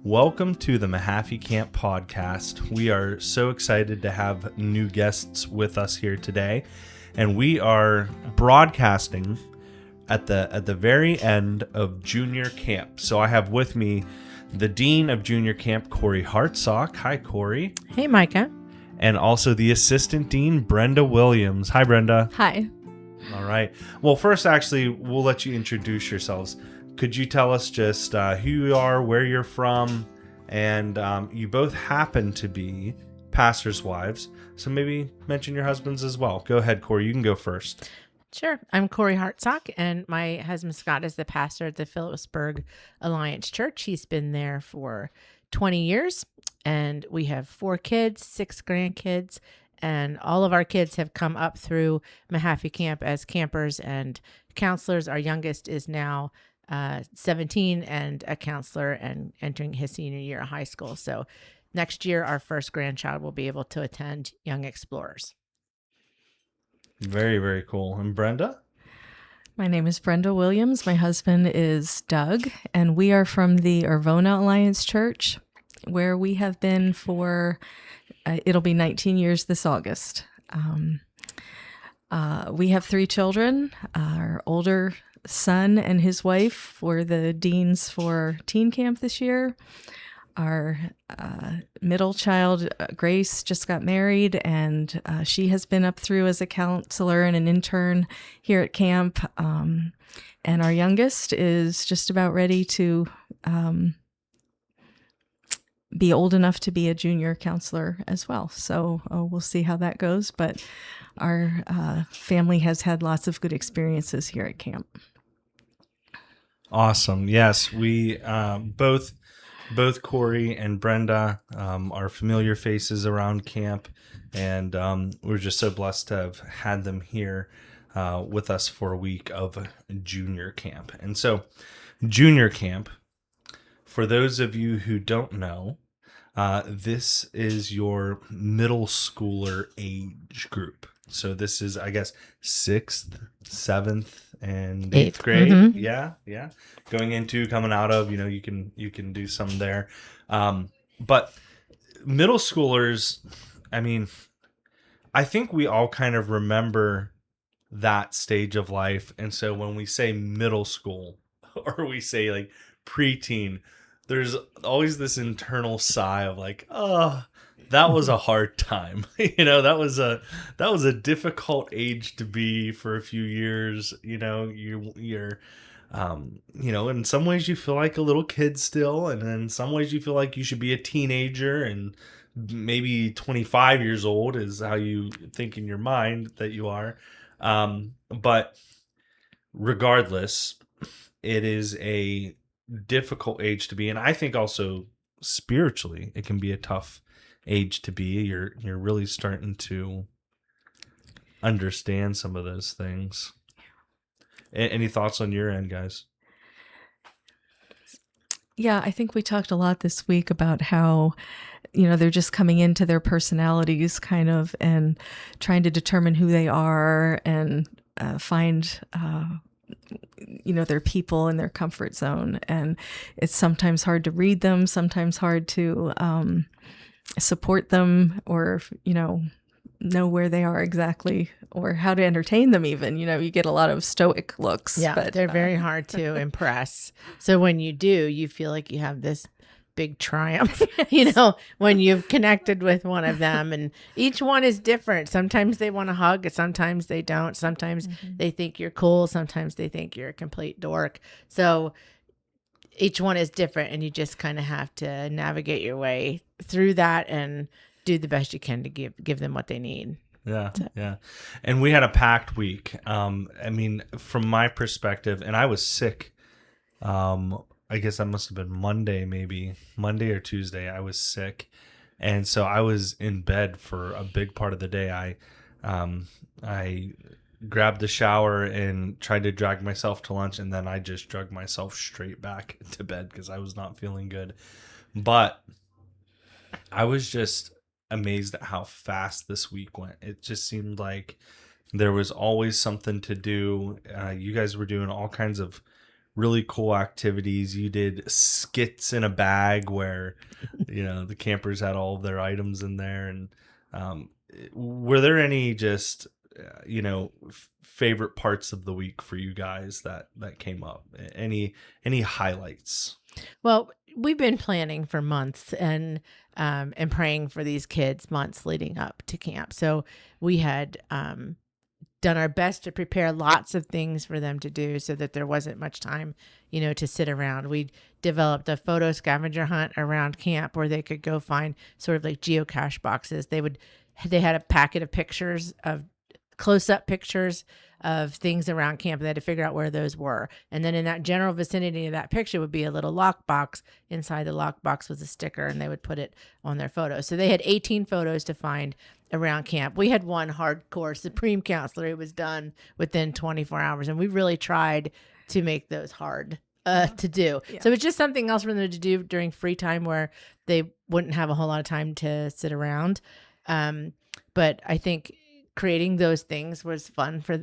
Welcome to the Mahaffey Camp podcast. We are so excited to have new guests with us here today, and we are broadcasting at the very end of junior camp. So I have with me the Dean of Junior Camp, Corie Hartsock. Hi, Corie. Hey, Micah. And also the Assistant Dean, Brenda Williams. Hi, Brenda. Hi. All right. Well, first, actually, we'll let you introduce yourselves. Could you tell us just who you are, where you're from, and you both happen to be pastors' wives, so maybe mention your husbands as well. Go ahead, Corie. You can go first. Sure. I'm Corie Hartsock, and my husband Scott is the pastor at the Phillipsburg Alliance Church. He's been there for 20 years, and we have 4 kids, 6 grandkids, and all of our kids have come up through Mahaffey Camp as campers and counselors. Our youngest is now 17 and a counselor and entering his senior year of high school. So next year, our first grandchild will be able to attend Young Explorers. Very, very cool. And Brenda? My name is Brenda Williams. My husband is Doug, and we are from the Arvona Alliance Church, where we have been for, it'll be 19 years this August. We have 3 children. Our older son and his wife were the deans for teen camp this year. Our middle child, Grace, just got married, and she has been up through as a counselor and an intern here at camp. And our youngest is just about ready to be old enough to be a junior counselor as well. So we'll see how that goes. But our family has had lots of good experiences here at camp. Awesome. Yes, we both Corie and Brenda are familiar faces around camp, and we're just so blessed to have had them here with us for a week of junior camp. And so junior camp, for those of you who don't know, this is your middle schooler age group. So this is, I guess, 6th, 7th, and 8th grade. Mm-hmm. Yeah. Coming out of, you can do some there. But middle schoolers, I mean, I think we all kind of remember that stage of life. And so when we say middle school or we say like preteen, there's always this internal sigh of like, oh, that was a hard time. That was a difficult age to be for a few years. You're in some ways you feel like a little kid still, and in some ways you feel like you should be a teenager, and maybe 25 years old is how you think in your mind that you are. But regardless, it is a difficult age to be, and I think also spiritually it can be a tough age to be. You're really starting to understand some of those things. Any thoughts on your end, guys? Yeah, I think we talked a lot this week about how, they're just coming into their personalities kind of and trying to determine who they are and find their people in their comfort zone. And it's sometimes hard to read them, sometimes hard to support them, or know where they are exactly, or how to entertain them even. You get a lot of stoic looks. Yeah, but they're very hard to impress. So when you do, you feel like you have this big triumph, when you've connected with one of them, and each one is different. Sometimes they want to hug, sometimes they don't. Sometimes they think you're cool, sometimes they think you're a complete dork. So each one is different, and you just kind of have to navigate your way through that and do the best you can to give them what they need. Yeah. And we had a packed week. From my perspective, and I was sick. I guess that must have been Monday or Tuesday. I was sick, and so I was in bed for a big part of the day. I grabbed a shower and tried to drag myself to lunch, and then I just dragged myself straight back to bed because I was not feeling good. But I was just amazed at how fast this week went. It just seemed like there was always something to do. You guys were doing all kinds of really cool activities. You did skits in a bag where, the campers had all of their items in there. And were there any just, favorite parts of the week for you guys that came up? Any highlights? Well, we've been planning for months and praying for these kids months leading up to camp. So we had done our best to prepare lots of things for them to do so that there wasn't much time, to sit around. We developed a photo scavenger hunt around camp where they could go find sort of like geocache boxes. They had a packet of pictures of close-up pictures of things around camp, and they had to figure out where those were. And then in that general vicinity of that picture would be a little lockbox. Inside the lockbox was a sticker, and they would put it on their photo. So they had 18 photos to find around camp. We had one hardcore Supreme counselor who was done within 24 hours, and we really tried to make those hard to do. Yeah. So it's just something else for them to do during free time where they wouldn't have a whole lot of time to sit around. But I think creating those things was fun for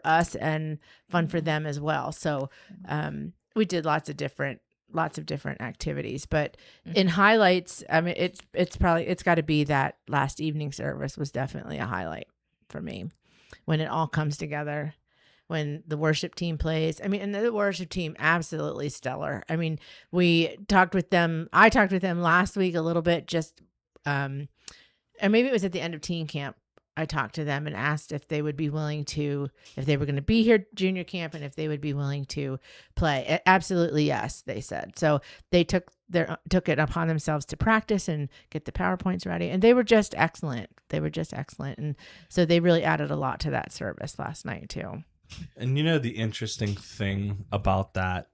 us and fun for them as well. So we did lots of different activities. But in highlights, I mean, it's got to be that last evening service was definitely a highlight for me when it all comes together. When the worship team plays, and the worship team, absolutely stellar. I mean, I talked with them last week a little bit, just, and maybe it was at the end of teen camp. I talked to them and asked if they would be willing to, if they were going to be here junior camp and if they would be willing to play. Absolutely, yes, they said. So they took it upon themselves to practice and get the PowerPoints ready. And they were just excellent. And so they really added a lot to that service last night too. And the interesting thing about that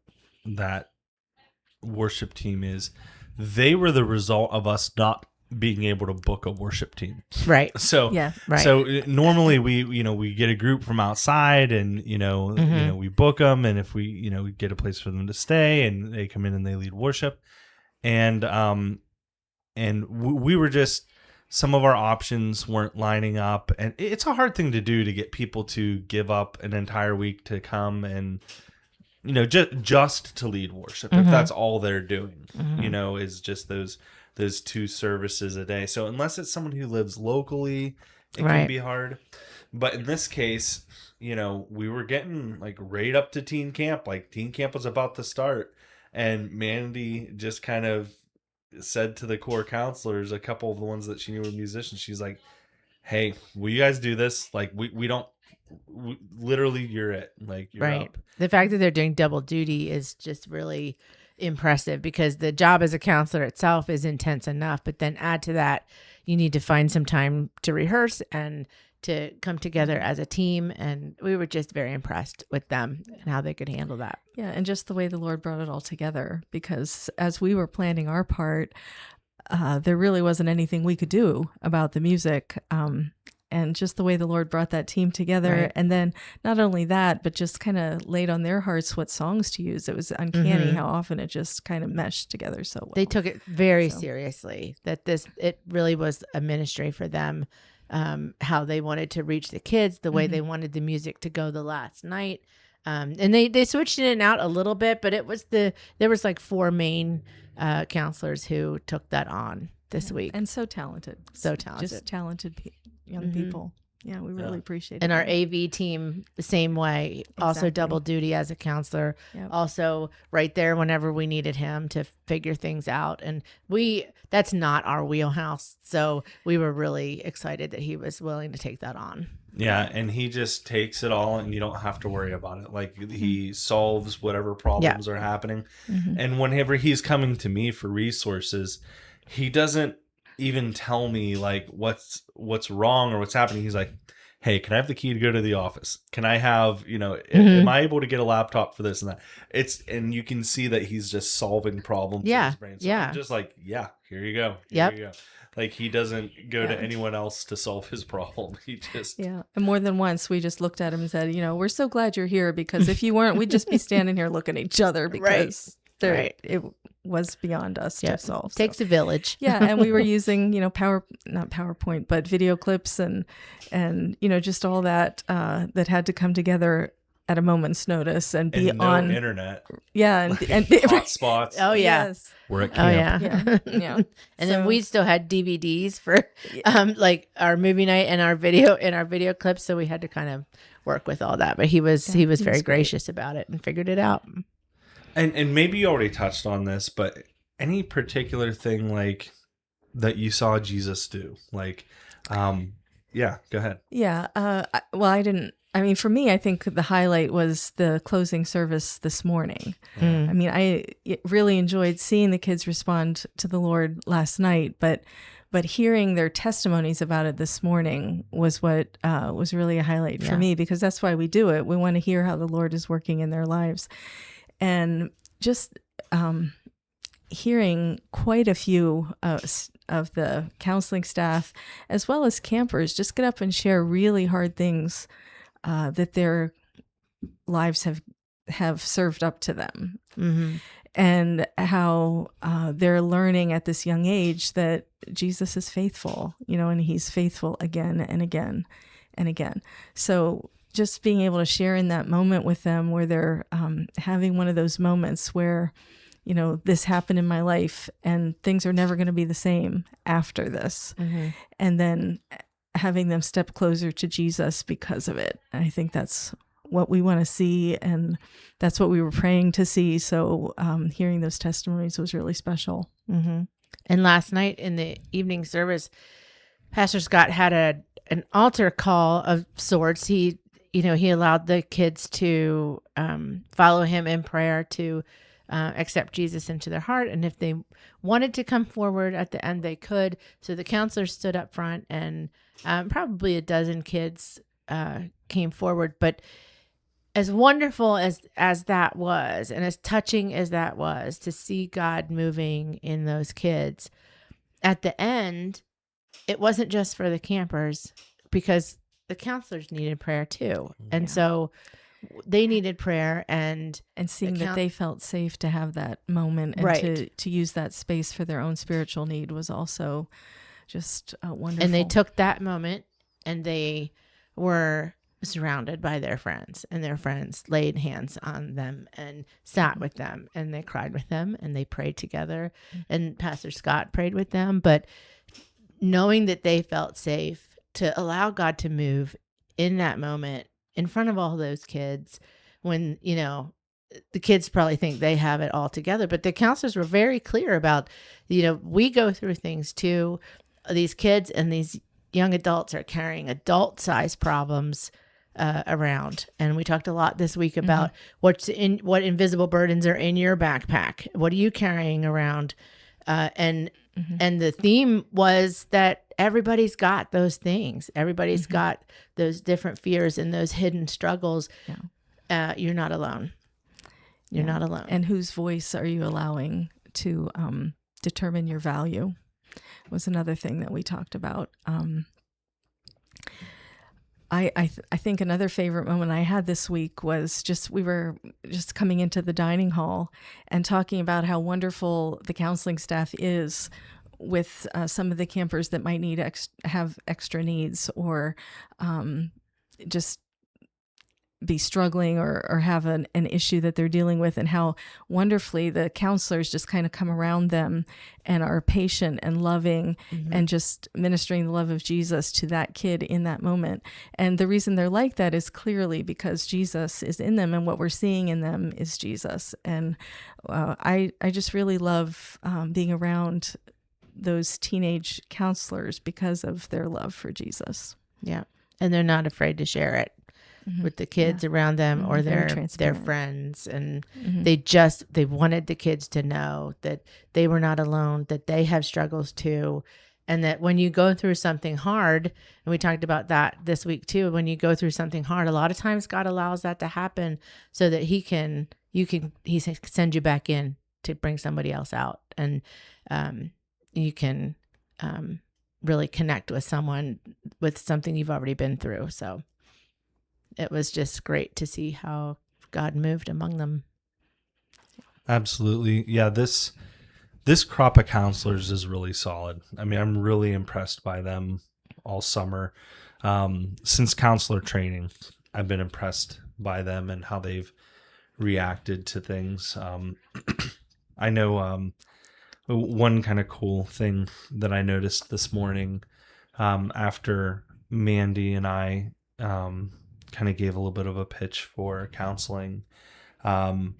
worship team is they were the result of us not being able to book a worship team. Right. So, yeah, right. So normally we get a group from outside and, we book them. And if we get a place for them to stay and they come in and they lead worship and we were just, some of our options weren't lining up, and it's a hard thing to do to get people to give up an entire week to come and, just to lead worship. If that's all they're doing, is just those 2 services a day. So unless it's someone who lives locally, it can be hard. But in this case, we were getting like right up to teen camp. Like teen camp was about to start, and Mandy just kind of said to the core counselors, a couple of the ones that she knew were musicians, she's like, "Hey, will you guys do this? Like literally, you're it. Like you're right. up." The fact that they're doing double duty is just really impressive because the job as a counselor itself is intense enough, but then add to that, you need to find some time to rehearse and to come together as a team. And we were just very impressed with them and how they could handle that. Yeah. And just the way the Lord brought it all together, because as we were planning our part, there really wasn't anything we could do about the music. And just the way the Lord brought that team together. Right. And then not only that, but just kind of laid on their hearts what songs to use. It was uncanny how often it just kind of meshed together so well. They took it very seriously, that it really was a ministry for them, how they wanted to reach the kids, the way they wanted the music to go the last night. And they switched in and out a little bit, but there was like 4 main counselors who took that on this week. And so talented. Just talented young people. Yeah, we really appreciate it. And our AV team, the same way, also double duty as a counselor, also right there whenever we needed him to figure things out. And that's not our wheelhouse. So we were really excited that he was willing to take that on. Yeah, and he just takes it all and you don't have to worry about it. Like he solves whatever problems are happening. And whenever he's coming to me for resources, he doesn't even tell me like what's wrong or what's happening. He's like, "Hey, can I have the key to go to the office? Can I have, am I able to get a laptop for this and that?" And you can see that he's just solving problems in his brain. So I'm just like, "Yeah, here you go. Here you go." Like he doesn't go to anyone else to solve his problem. He just And more than once we just looked at him and said, "We're so glad you're here, because if you weren't, we'd just be standing here looking at each other, because it was beyond us to solve." Takes a village. And we were using, not PowerPoint, but video clips and just all that that had to come together at a moment's notice and be And no on internet. and Hot spots. Oh yeah. yes. We're at Oh camp. yeah. Yeah. And then So- we still had DVDs for like our movie night and our video clips, so we had to kind of work with all that. But he was very great. gracious about it and figured it out. And maybe you already touched on this, but any particular thing like that you saw Jesus do? Like, yeah, go ahead. Yeah. I didn't. I mean, for me, I think the highlight was the closing service this morning. I mean, I really enjoyed seeing the kids respond to the Lord last night, but hearing their testimonies about it this morning was what was really a highlight for me, because that's why we do it. We want to hear how the Lord is working in their lives, and just hearing quite a few of the counseling staff as well as campers just get up and share really hard things that their lives have served up to them, and how they're learning at this young age that Jesus is faithful, and he's faithful again and again and again. So just being able to share in that moment with them where they're having one of those moments where, this happened in my life and things are never going to be the same after this. And then having them step closer to Jesus because of it. And I think that's what we want to see, and that's what we were praying to see. So hearing those testimonies was really special. And last night in the evening service, Pastor Scott had an altar call of sorts. He allowed the kids to follow him in prayer to accept Jesus into their heart. And if they wanted to come forward at the end, they could. So the counselors stood up front, and probably a dozen kids came forward. But as wonderful as that was, and as touching as that was, to see God moving in those kids, at the end, it wasn't just for the campers, because the counselors needed prayer too. And so they needed prayer, and seeing that they felt safe to have that moment and to use that space for their own spiritual need was also just wonderful. And they took that moment, and they were surrounded by their friends, and their friends laid hands on them and sat with them, and they cried with them, and they prayed together, and Pastor Scott prayed with them. But knowing that they felt safe to allow God to move in that moment in front of all those kids, when, the kids probably think they have it all together, but the counselors were very clear about, we go through things too. These kids and these young adults are carrying adult-sized problems around. And we talked a lot this week about what invisible burdens are in your backpack. What are you carrying around? And the theme was that everybody's got those things. Everybody's got those different fears and those hidden struggles. You're not alone. You're not alone. And whose voice are you allowing to determine your value was another thing that we talked about. I think another favorite moment I had this week was we were just coming into the dining hall and talking about how wonderful the counseling staff is with some of the campers that might need have extra needs, or just be struggling or have an issue that they're dealing with, and how wonderfully the counselors just kind of come around them and are patient and loving and just ministering the love of Jesus to that kid in that moment. And the reason they're like that is clearly because Jesus is in them, and what we're seeing in them is Jesus. And I just really love being around those teenage counselors because of their love for Jesus. Yeah. And they're not afraid to share it with the kids around them or their friends. And they wanted the kids to know that they were not alone, that they have struggles too. And that when you go through something hard, and we talked about that this week too, when you go through something hard, a lot of times God allows that to happen so that he sends you back in to bring somebody else out. And you can really connect with someone with something you've already been through. So it was just great to see how God moved among them. Absolutely. Yeah, this crop of counselors is really solid. I mean, I'm really impressed by them all summer. Since counselor training, I've been impressed by them and how they've reacted to things. I know one kind of cool thing that I noticed this morning after Mandy and I kind of gave a little bit of a pitch for counseling. One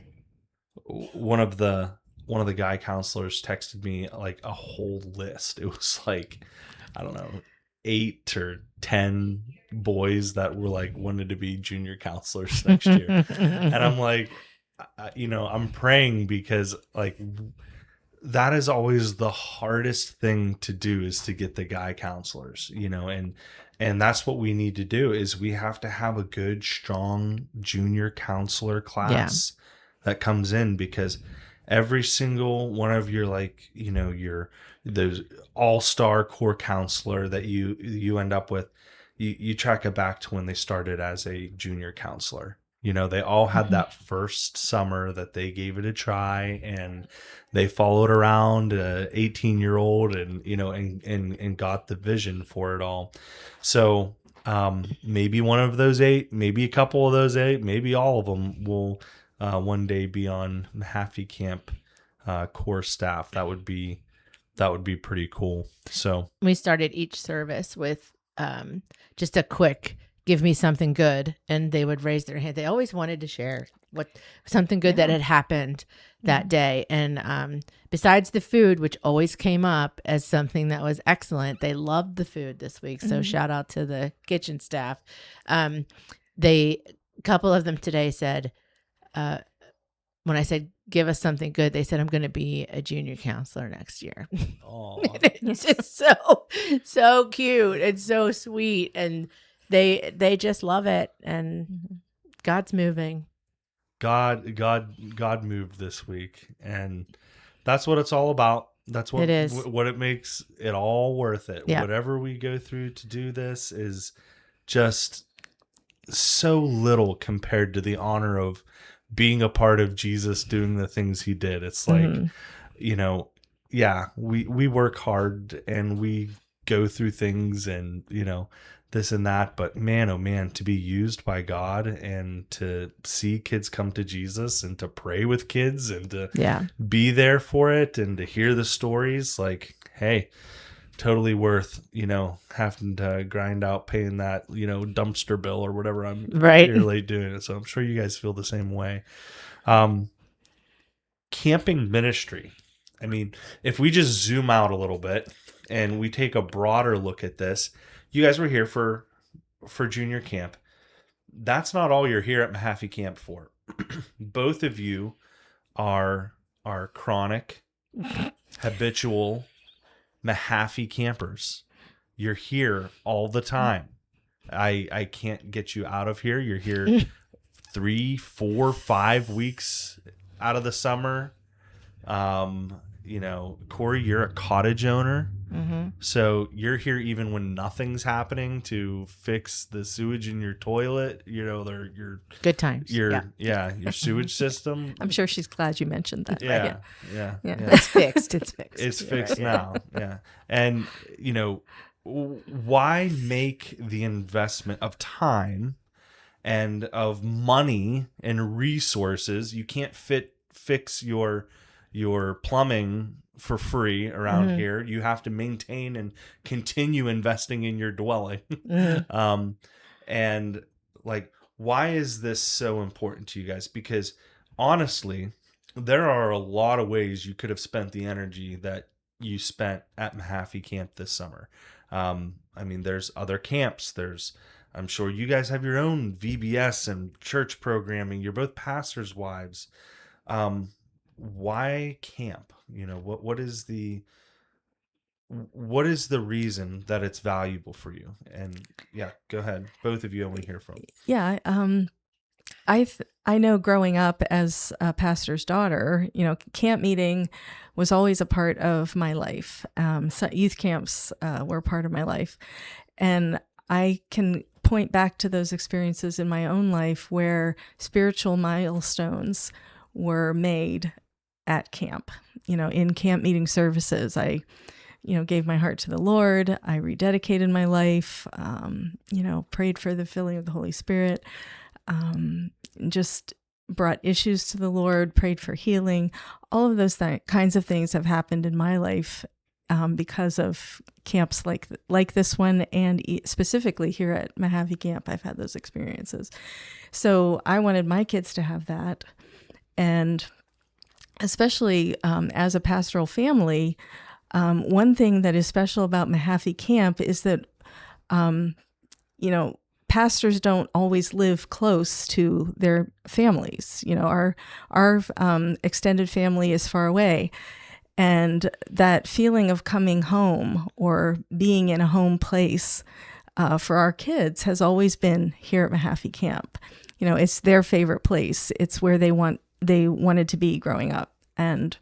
of the guy counselors texted me like a whole list. It was like, I don't know, 8 or 10 boys that were like wanted to be junior counselors next year. And I'm like, I'm praying because like that is always the hardest thing to do is to get the guy counselors, and that's what we need to do is we have to have a good, strong junior counselor class that comes in, because every single one of your your those all-star core counselor that you end up with, you track it back to when they started as a junior counselor. They all had that first summer that they gave it a try, and they followed around a 18-year-old and and got the vision for it all. So maybe one of those 8, maybe a couple of those 8, maybe all of them will one day be on Mahaffey Camp core staff. That would be pretty cool. So we started each service with just a quick give me something good, and they would raise their hand. They always wanted to share something good that had happened that day. And besides the food, which always came up as something that was excellent, they loved the food this week. So shout out to the kitchen staff. A couple of them today said, when I said, give us something good, they said, I'm going to be a junior counselor next year. It's just so cute and so sweet. And they just love it. And God's moving. God moved this week, and that's what it's all about. That's what it is. What it makes it all worth it. Yeah. Whatever we go through to do this is just so little compared to the honor of being a part of Jesus doing the things he did. It's like, we work hard and we go through things and, this and that, but man, oh man, to be used by God and to see kids come to Jesus and to pray with kids and to be there for it and to hear the stories, like, hey, totally worth, having to grind out paying that, dumpster bill or whatever I'm here late doing it. So I'm sure you guys feel the same way. Camping ministry. I mean, if we just zoom out a little bit and we take a broader look at this, you guys were here for junior camp. That's not all you're here at Mahaffey Camp for. Both of you are chronic, habitual Mahaffey campers. You're here all the time. I can't get you out of here. You're here 3, 4, 5 weeks out of the summer. Corie, you're a cottage owner. So you're here even when nothing's happening to fix the sewage in your toilet, your good times. Your sewage system. I'm sure she's glad you mentioned that. Yeah. It's fixed. It's fixed. It's fixed now. Yeah. And why make the investment of time and of money and resources? You can't fix your plumbing for free around here. You have to maintain and continue investing in your dwelling. And like, why is this so important to you guys? Because honestly, there are a lot of ways you could have spent the energy that you spent at Mahaffey Camp this summer. There's other camps. I'm sure you guys have your own VBS and church programming. You're both pastors' wives. Why camp? What is the reason that it's valuable for you? And go ahead, both of you. I want to hear from. I know growing up as a pastor's daughter, camp meeting was always a part of my life. So youth camps were part of my life, and I can point back to those experiences in my own life where spiritual milestones were made at camp. In camp meeting services, I gave my heart to the Lord. I rededicated my life, prayed for the filling of the Holy Spirit. just brought issues to the Lord, prayed for healing. All of those kinds of things have happened in my life because of camps like this one, and specifically here at Mojave Camp, I've had those experiences. So I wanted my kids to have that, and especially as a pastoral family, one thing that is special about Mojave Camp is that, pastors don't always live close to their families. Our extended family is far away. And that feeling of coming home or being in a home place for our kids has always been here at Mojave Camp. It's their favorite place. It's where they wanted to be growing up. And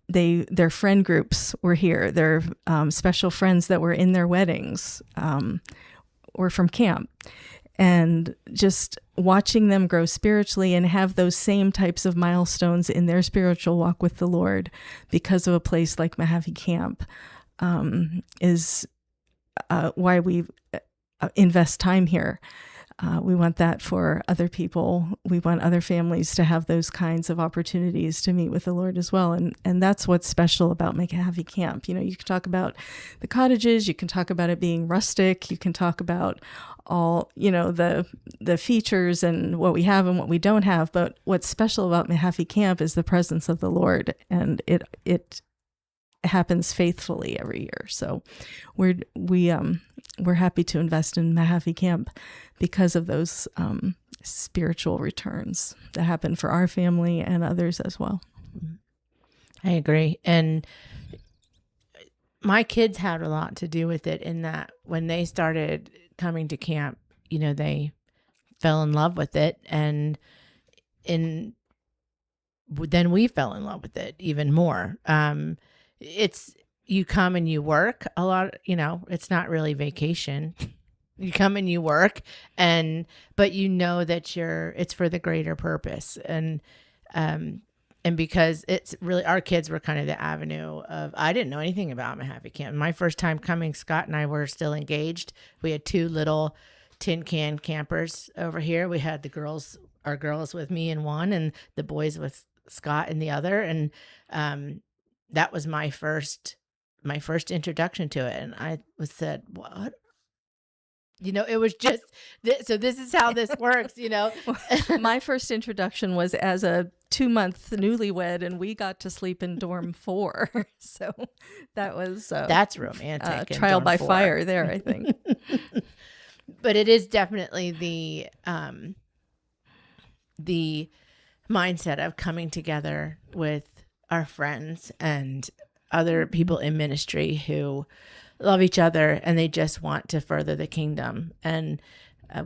their friend groups were here. Their special friends that were in their weddings were from camp. And just watching them grow spiritually and have those same types of milestones in their spiritual walk with the Lord because of a place like Mojave Camp is why we invest time here. We want that for other people. We want other families to have those kinds of opportunities to meet with the Lord as well. And that's what's special about Mojave Camp. You can talk about the cottages, you can talk about it being rustic, you can talk about all, the features and what we have and what we don't have. But what's special about Mojave Camp is the presence of the Lord, and it happens faithfully every year. So we're happy to invest in Mojave Camp because of those spiritual returns that happen for our family and others as well. I agree. And my kids had a lot to do with it in that when they started coming to camp, they fell in love with it. And then we fell in love with it even more. It's, you come and you work a lot, it's not really vacation. You come and you work, but that it's for the greater purpose. And because it's really, our kids were kind of the avenue of, I didn't know anything about Mojave Camp. My first time coming, Scott and I were still engaged. We had 2 little tin can campers over here. We had our girls with me in one and the boys with Scott in the other. And that was my first introduction to it. And I said, what? It was just, so this is how this works, My first introduction was as a 2-month newlywed, and we got to sleep in dorm 4. So that was that's romantic. Trial by fire there, I think. But it is definitely the mindset of coming together with our friends and other people in ministry who love each other and they just want to further the kingdom. And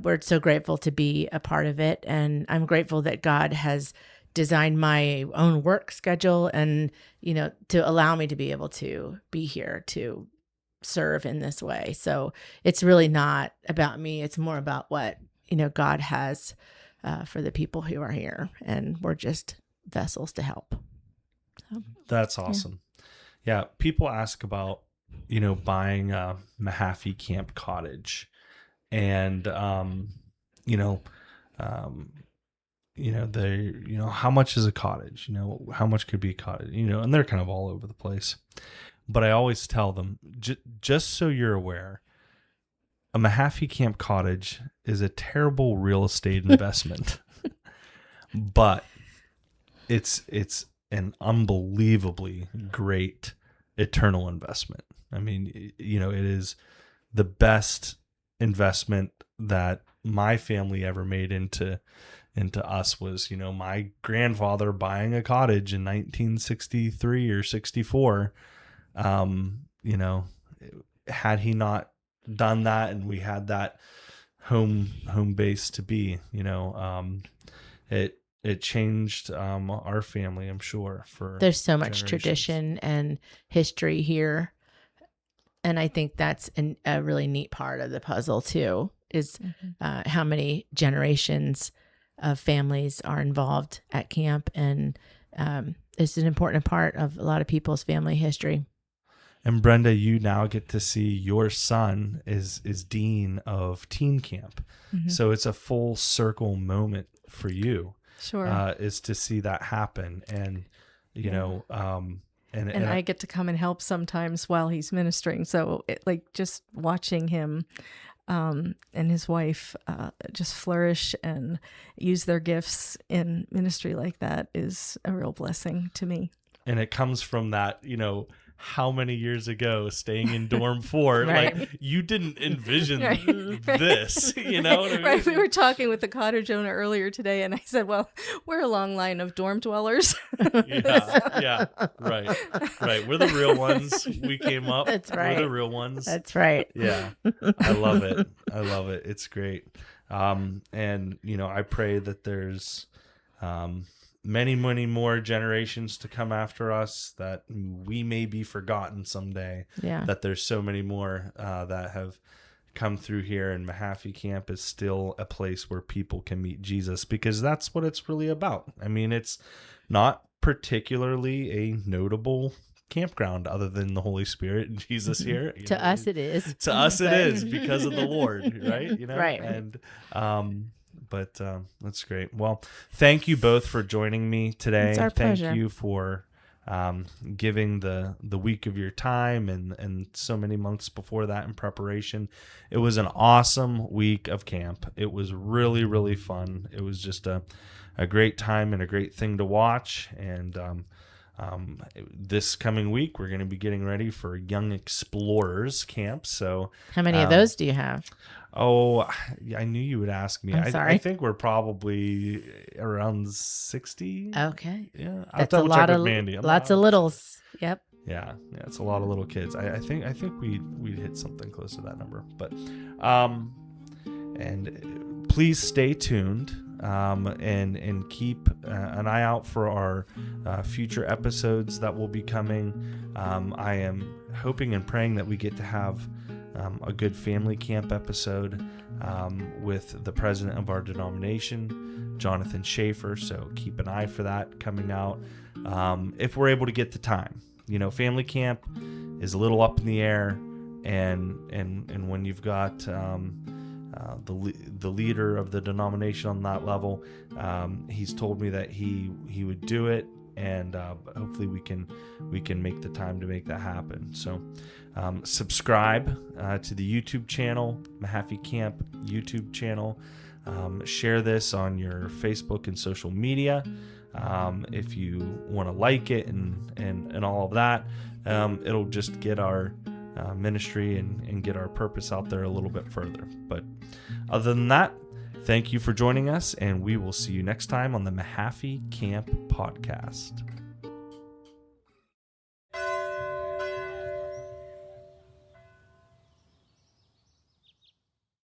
we're so grateful to be a part of it. And I'm grateful that God has designed my own work schedule and, to allow me to be able to be here to serve in this way. So it's really not about me. It's more about what, God has for the people who are here. And we're just vessels to help. So, that's awesome. Yeah. People ask about, buying a Mojave Camp cottage, and how much is a cottage? How much could be a cottage? And they're kind of all over the place. But I always tell them, just so you're aware, a Mojave Camp cottage is a terrible real estate investment, but it's an unbelievably great eternal investment. I mean, it is the best investment that my family ever made into us was, my grandfather buying a cottage in 1963 or 64. Had he not done that and we had that home base to be, it changed our family, I'm sure. There's so much tradition and history here. And I think that's a really neat part of the puzzle too, is how many generations of families are involved at camp. And it's an important part of a lot of people's family history. And Brenda, you now get to see your son is dean of teen camp. So it's a full circle moment for you. Sure. Is to see that happen. And, you know, and I get to come and help sometimes while he's ministering. So just watching him and his wife just flourish and use their gifts in ministry like that is a real blessing to me. And it comes from that, you know, how many years ago staying in dorm 4, Right. like you didn't envision Right. this, you know what I mean? Right. We were talking with the cottage owner earlier today, and I said, well, we're a long line of dorm dwellers. Yeah. Right. We're the real ones. We came up. That's right. We're the real ones. That's right. Yeah. I love it. It's great. And, you know, I pray that there's many more generations to come after us, that we may be forgotten someday. Yeah. That there's so many more that have come through here, and Mahaffey Camp is still a place where people can meet Jesus, because that's what it's really about. I mean, it's not particularly a notable campground other than the Holy Spirit and Jesus here. To us it is. To us it is, because of the Lord, right? You know? Right. And but that's great. Well, thank you both for joining me today. It's our pleasure. Thank you for giving the week of your time and so many months before that in preparation. It was an awesome week of camp. It was really fun. It was just a great time and a great thing to watch. And this coming week, we're going to be getting ready for Young Explorers Camp. So How many of those do you have? Oh, I knew you would ask me. I'm sorry. I think we're probably around 60. Okay. Yeah, I'll That's a double lot check of with Mandy. lots of littles. Yep. Yeah, it's a lot of little kids. I think we'd hit something close to that number. But and please stay tuned and keep an eye out for our future episodes that will be coming. I am hoping and praying that we get to have a good family camp episode with the president of our denomination, Jonathan Schaefer. So keep an eye for that coming out. If we're able to get the time, you know, family camp is a little up in the air, and when you've got the leader of the denomination on that level, he's told me that he would do it, and hopefully we can make the time to make that happen. So subscribe to the YouTube channel, Mahaffey Camp YouTube channel. Share this on your Facebook and social media if you want to like it and all of that. It'll just get our ministry and get our purpose out there a little bit further. But other than that, thank you for joining us, and we will see you next time on the Mahaffey Camp Podcast.